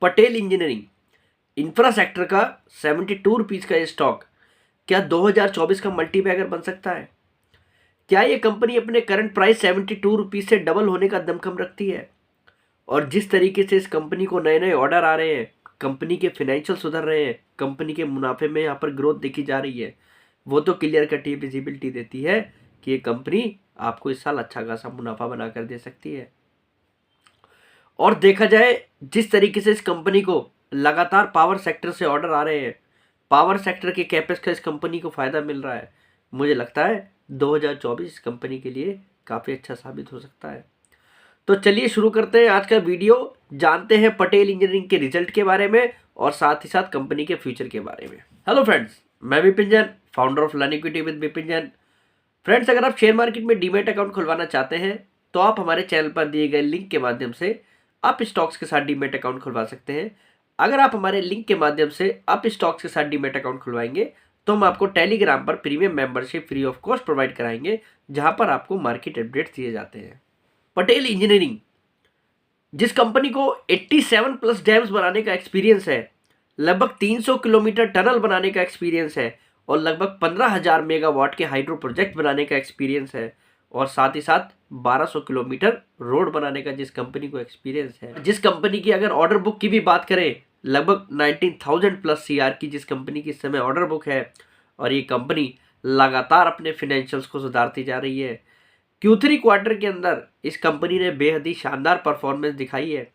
Patel engineering infra sector का 72 rupees का ये स्टॉक क्या 2024 का मल्टीबैगर बन सकता है? क्या ये कंपनी अपने करंट प्राइस 72 रुपीज़ से डबल होने का दमखम रखती है? और जिस तरीके से इस कंपनी को नए नए ऑर्डर आ रहे हैं, कंपनी के फिनेंशियल सुधर रहे हैं, कंपनी के मुनाफे में यहाँ पर ग्रोथ देखी जा रही है, वो तो क्लियर कट ये विजिबिलिटी देती है कि ये कंपनी आपको इस साल अच्छा खासा मुनाफा बनाकर दे सकती है। और देखा जाए जिस तरीके से इस कंपनी को लगातार पावर सेक्टर से ऑर्डर आ रहे हैं, पावर सेक्टर के कैपेक्स का इस कंपनी को फायदा मिल रहा है, मुझे लगता है 2024 कंपनी के लिए काफ़ी अच्छा साबित हो सकता है। तो चलिए शुरू करते हैं आज का वीडियो, जानते हैं पटेल इंजीनियरिंग के रिजल्ट के बारे में और साथ ही साथ कंपनी के फ्यूचर के बारे में। हेलो फ्रेंड्स, मैं Vipin Jain, founder of learn equity with Vipin Jain. Friends, अगर आप शेयर मार्केट में डीमैट अकाउंट खुलवाना चाहते हैं तो आप हमारे चैनल पर दिए गए लिंक के माध्यम से आप स्टॉक्स के साथ डीमैट अकाउंट खुलवा सकते हैं। अगर आप हमारे लिंक के माध्यम से आप स्टॉक्स के साथ डीमैट अकाउंट खुलवाएंगे तो हम आपको टेलीग्राम पर premium membership free of cost provide कराएंगे, जहां पर आपको मार्केट अपडेट्स दिए जाते हैं। पटेल इंजीनियरिंग जिस कंपनी को 87 प्लस डैम्स बनाने का एक्सपीरियंस है, लगभग 300 किलोमीटर टनल बनाने का एक्सपीरियंस है और लगभग 15,000 मेगावाट के हाइड्रो प्रोजेक्ट बनाने का एक्सपीरियंस है और साथ ही साथ 1200 किलोमीटर रोड बनाने का जिस कंपनी को एक्सपीरियंस है, जिस कंपनी की अगर ऑर्डर बुक की भी बात करें, लगभग 19,000 प्लस CR की जिस कंपनी की इस समय ऑर्डर बुक है और ये कंपनी लगातार अपने फिनेंशियल्स को सुधारती जा रही है। Q3 क्वार्टर के अंदर इस कंपनी ने बेहद ही शानदार परफॉर्मेंस दिखाई है।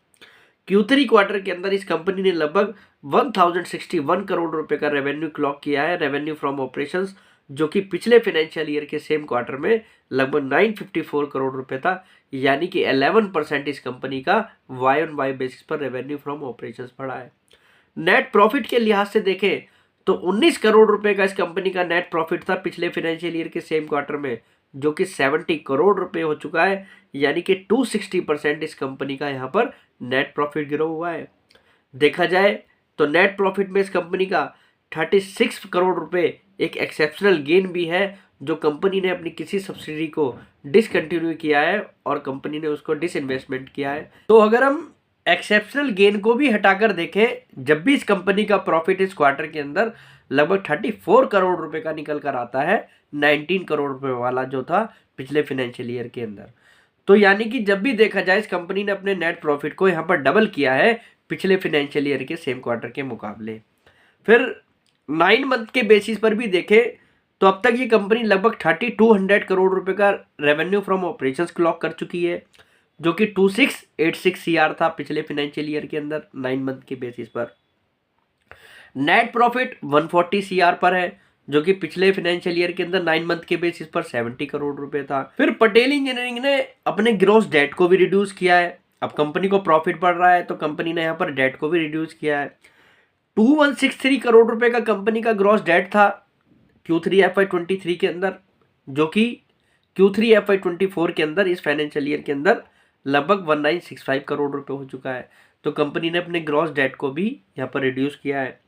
Q3 क्वार्टर के अंदर इस कंपनी ने लगभग 1061 करोड़ रुपए का रेवेन्यू क्लॉक किया है, रेवेन्यू फ्रॉम ऑपरेशंस, जो कि पिछले फाइनेंशियल ईयर के सेम क्वार्टर में लगभग 954 करोड़ रुपए था, यानी कि 11% इस कंपनी का वाई ऑन वाई बेसिस पर रेवेन्यू फ्रॉम ऑपरेशंस बढ़ा है। नेट प्रॉफिट के लिहाज से देखें तो 19 करोड़ रुपए का इस कंपनी का नेट प्रॉफिट था पिछले फाइनेंशियल ईयर के सेम क्वार्टर में, जो कि 70 करोड़ रुपए हो चुका है, यानी कि 260% इस कंपनी का यहाँ पर नेट प्रॉफिट ग्रो हुआ है। देखा जाए तो नेट प्रॉफिट में इस कंपनी का 36 करोड़ रुपए एक एक्सेप्शनल गेन भी है, जो कंपनी ने अपनी किसी सब्सिडी को डिसकंटिन्यू किया है और कंपनी ने उसको डिसइन्वेस्टमेंट किया है। तो अगर हम एक्सेप्शनल गेन को भी हटाकर देखें, जब भी इस कंपनी का प्रॉफिट इस क्वार्टर के अंदर लगभग 34 करोड़ रुपए का निकल कर आता है, 19 करोड़ रुपए वाला जो था पिछले फाइनेंशियल ईयर के अंदर। तो यानी कि जब भी देखा जाए इस कंपनी ने अपने नेट प्रॉफिट को यहाँ पर डबल किया है पिछले फाइनेंशियल ईयर के सेम क्वार्टर के मुकाबले। फिर 9 मंथ के बेसिस पर भी देखें तो अब तक ये कंपनी लगभग 3200 करोड़ रुपए का रेवेन्यू फ्रॉम ऑपरेशंस क्लॉक कर चुकी है, जो कि 2686 CR था पिछले फाइनेंशियल ईयर के अंदर 9 मंथ के बेसिस पर। नेट प्रॉफिट 140 CR पर है, जो कि पिछले फाइनेंशियल ईयर के अंदर 9 मंथ के बेसिस पर 70 करोड़ रुपए था। फिर पटेल इंजीनियरिंग ने अपने ग्रॉस डेट को भी रिड्यूस किया है। अब कंपनी को प्रॉफिट बढ़ रहा है तो कंपनी ने यहाँ पर डेट को भी रिड्यूस किया है। 2163 करोड़ रुपए का कंपनी का ग्रॉस डेट था Q3 FY23 के अंदर, जो कि Q3 FY24 के अंदर इस फाइनेंशियल ईयर के अंदर लगभग 1965 करोड़ रुपए हो चुका है। तो कंपनी ने अपने ग्रॉस डेट को भी यहाँ पर रिड्यूस किया है।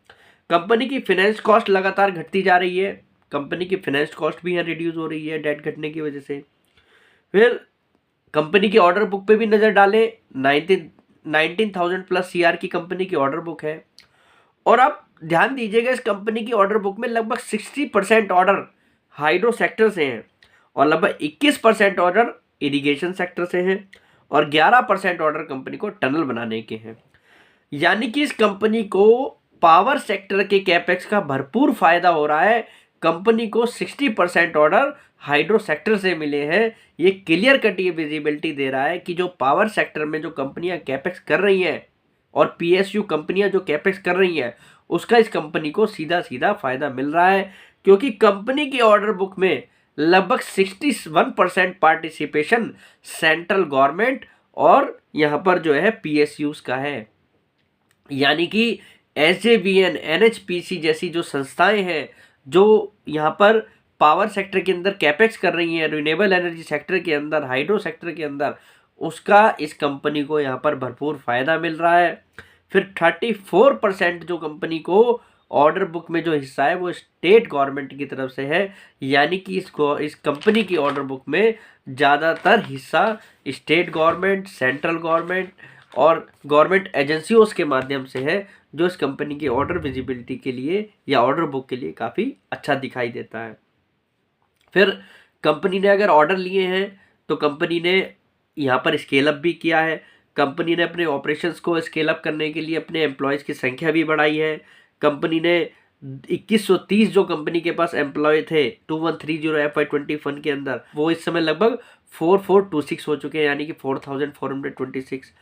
कंपनी की फाइनेंस कॉस्ट लगातार घटती जा रही है, कंपनी की फाइनेंस कॉस्ट भी यहाँ रिड्यूस हो रही है डेट घटने की वजह से। फिर कंपनी की ऑर्डर बुक पे भी नज़र डालें, 19,000 प्लस CR की कंपनी की ऑर्डर बुक है और आप ध्यान दीजिएगा इस कंपनी की ऑर्डर बुक में लगभग 60% ऑर्डर हाइड्रो सेक्टर से हैं और लगभग 21% ऑर्डर इरिगेशन सेक्टर से हैं और 11% ऑर्डर कंपनी को टनल बनाने के हैं। यानी कि इस कंपनी को पावर सेक्टर के कैपेक्स का भरपूर फायदा हो रहा है। कंपनी को 60% ऑर्डर हाइड्रो सेक्टर से मिले हैं। ये क्लियर कट ये विजिबिलिटी दे रहा है कि जो पावर सेक्टर में जो कंपनियां कैपेक्स कर रही हैं और PSU कंपनियां जो कैपेक्स कर रही हैं, उसका इस कंपनी को सीधा सीधा फायदा मिल रहा है, क्योंकि कंपनी की ऑर्डर बुक में लगभग 61% पार्टिसिपेशन सेंट्रल गवर्नमेंट और यहाँ पर जो है PSUs का है। यानी कि SJVN, NHPC जैसी जो संस्थाएं हैं जो यहाँ पर पावर सेक्टर के अंदर कैपेक्स कर रही हैं, रिन्यूएबल एनर्जी सेक्टर के अंदर, हाइड्रो सेक्टर के अंदर, उसका इस कंपनी को यहाँ पर भरपूर फायदा मिल रहा है। फिर 34% जो कंपनी को ऑर्डर बुक में जो हिस्सा है वो स्टेट गवर्नमेंट की तरफ से है, यानी कि इस कंपनी की ऑर्डर बुक में ज़्यादातर हिस्सा स्टेट गवर्नमेंट, सेंट्रल गवर्नमेंट और गवर्नमेंट एजेंसियों के माध्यम से है, जो इस कंपनी की ऑर्डर विजिबिलिटी के लिए या ऑर्डर बुक के लिए काफ़ी अच्छा दिखाई देता है। फिर कंपनी ने अगर ऑर्डर लिए हैं तो कंपनी ने यहाँ पर स्केल अप भी किया है। कंपनी ने अपने ऑपरेशंस को स्केल अप करने के लिए अपने एम्प्लॉयज़ की संख्या भी बढ़ाई है। कंपनी ने 2130 जो कंपनी के पास एम्प्लॉय थे 2130 FY21 के अंदर, वो इस समय लगभग 4426 हो चुके हैं, यानी कि 4426।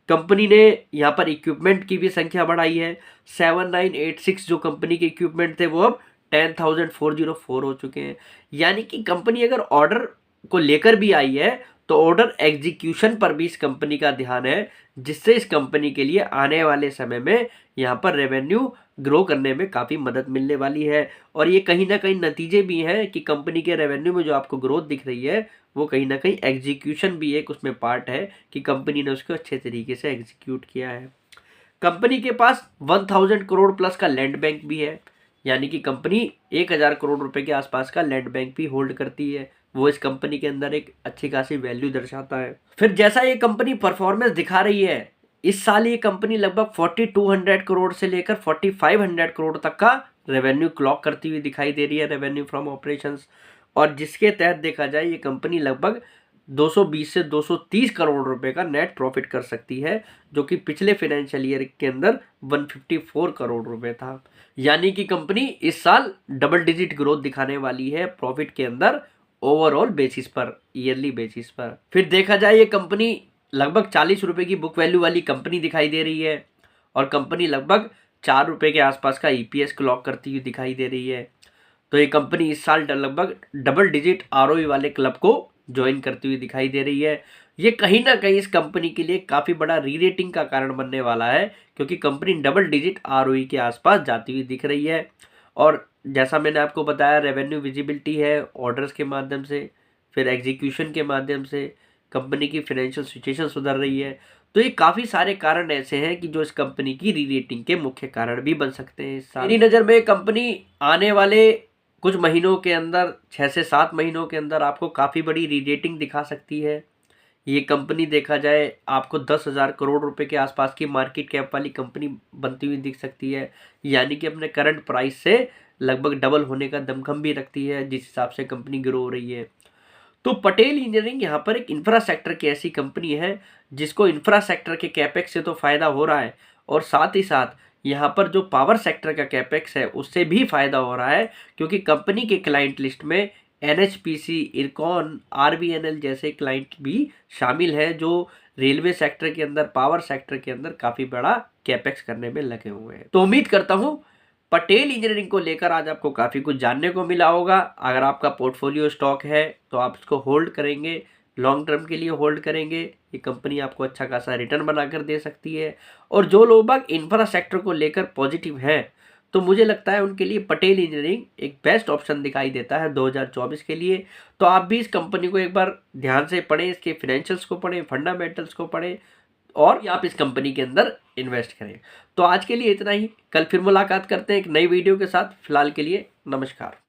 कंपनी ने यहाँ पर इक्विपमेंट की भी संख्या बढ़ाई है। 7986 जो कंपनी के इक्विपमेंट थे वो अब 10,404 हो चुके हैं। यानी कि कंपनी अगर ऑर्डर को लेकर भी आई है तो ऑर्डर एग्जीक्यूशन पर भी इस कंपनी का ध्यान है, जिससे इस कंपनी के लिए आने वाले समय में यहाँ पर रेवेन्यू ग्रो करने में काफ़ी मदद मिलने वाली है। और ये कहीं ना कहीं नतीजे भी हैं कि कंपनी के रेवेन्यू में जो आपको ग्रोथ दिख रही है वो कहीं ना कहीं एग्जीक्यूशन भी एक उसमें पार्ट है कि कंपनी ने उसको अच्छे तरीके से एग्जीक्यूट किया है। कंपनी के पास 1000 करोड़ प्लस का लैंड बैंक भी है, यानी कि कंपनी 1000 करोड़ रुपए के आसपास का लैंड बैंक भी होल्ड करती है। वो इस कंपनी के अंदर एक अच्छी खासी वैल्यू दर्शाता है। फिर जैसा ये कंपनी परफॉर्मेंस दिखा रही है, इस साल ये कंपनी लगभग 4200 करोड़ से लेकर 4500 करोड़ तक का रेवेन्यू क्लॉक करती हुई दिखाई दे रही है, रेवेन्यू फ्रॉम ऑपरेशंस। और जिसके तहत देखा जाए ये कंपनी लगभग 220 से 230 करोड़ रुपए का नेट प्रॉफिट कर सकती है, जो कि पिछले फाइनेंशियल ईयर के अंदर 154 करोड़ रुपए था। यानी कि कंपनी इस साल डबल डिजिट ग्रोथ दिखाने वाली है प्रॉफिट के अंदर, ओवरऑल बेसिस पर, ईयरली बेसिस पर। फिर देखा जाए ये कंपनी लगभग 40 रुपए की बुक वैल्यू वाली कंपनी दिखाई दे रही है और कंपनी लगभग 4 रुपए के आसपास का ईपीएस क्लॉक करती हुई दिखाई दे रही है। तो ये कंपनी इस साल लगभग डबल डिजिट आरओई वाले क्लब को ज्वाइन करती हुई दिखाई दे रही है। ये कहीं ना कहीं इस कंपनी के लिए काफ़ी बड़ा री रेटिंग का कारण बनने वाला है, क्योंकि कंपनी डबल डिजिट आरओई के आसपास जाती हुई दिख रही है। और जैसा मैंने आपको बताया, रेवेन्यू विजिबिलिटी है ऑर्डर्स के माध्यम से, फिर एग्जीक्यूशन के माध्यम से कंपनी की फाइनेंशियल सिचुएशन सुधर रही है। तो ये काफ़ी सारे कारण ऐसे हैं कि जो इस कंपनी की री रेटिंग के मुख्य कारण भी बन सकते हैं इस साल। मेरी नज़र में कंपनी आने वाले कुछ महीनों के अंदर, 6 से 7 महीनों के अंदर आपको काफ़ी बड़ी री रेटिंग दिखा सकती है। ये कंपनी देखा जाए आपको 10,000 करोड़ रुपए के आसपास की मार्केट कैप वाली कंपनी बनती हुई दिख सकती है, यानी कि अपने करंट प्राइस से लगभग डबल होने का दमखम भी रखती है, जिस हिसाब से कंपनी ग्रो हो रही है। तो पटेल इंजीनियरिंग यहाँ पर एक इंफ्रास्ट्रक्चर की ऐसी कंपनी है जिसको इंफ्रास्ट्रक्चर के कैपेक्स से तो फ़ायदा हो रहा है, और साथ ही साथ यहाँ पर जो पावर सेक्टर का कैपेक्स है उससे भी फ़ायदा हो रहा है, क्योंकि कंपनी के क्लाइंट लिस्ट में एनएचपीसी, इरकॉन, आरबीएनएल जैसे क्लाइंट भी शामिल हैं, जो रेलवे सेक्टर के अंदर, पावर सेक्टर के अंदर काफ़ी बड़ा कैपेक्स करने में लगे हुए हैं। तो उम्मीद करता हूँ पटेल इंजीनियरिंग को लेकर आज आपको काफ़ी कुछ जानने को मिला होगा। अगर आपका पोर्टफोलियो स्टॉक है तो आप इसको होल्ड करेंगे, लॉन्ग टर्म के लिए होल्ड करेंगे, ये कंपनी आपको अच्छा खासा रिटर्न बनाकर दे सकती है। और जो लोग इंफ्रास्ट्रक्चर को लेकर पॉजिटिव हैं, तो मुझे लगता है उनके लिए पटेल इंजीनियरिंग एक बेस्ट ऑप्शन दिखाई देता है 2024 के लिए। तो आप भी इस कंपनी को एक बार ध्यान से पढ़ें, इसके फाइनेंशियल्स को पढ़ें, फंडामेंटल्स को पढ़ें, और आप इस कंपनी के अंदर इन्वेस्ट करें। तो आज के लिए इतना ही, कल फिर मुलाकात करते हैं एक नई वीडियो के साथ। फिलहाल के लिए नमस्कार।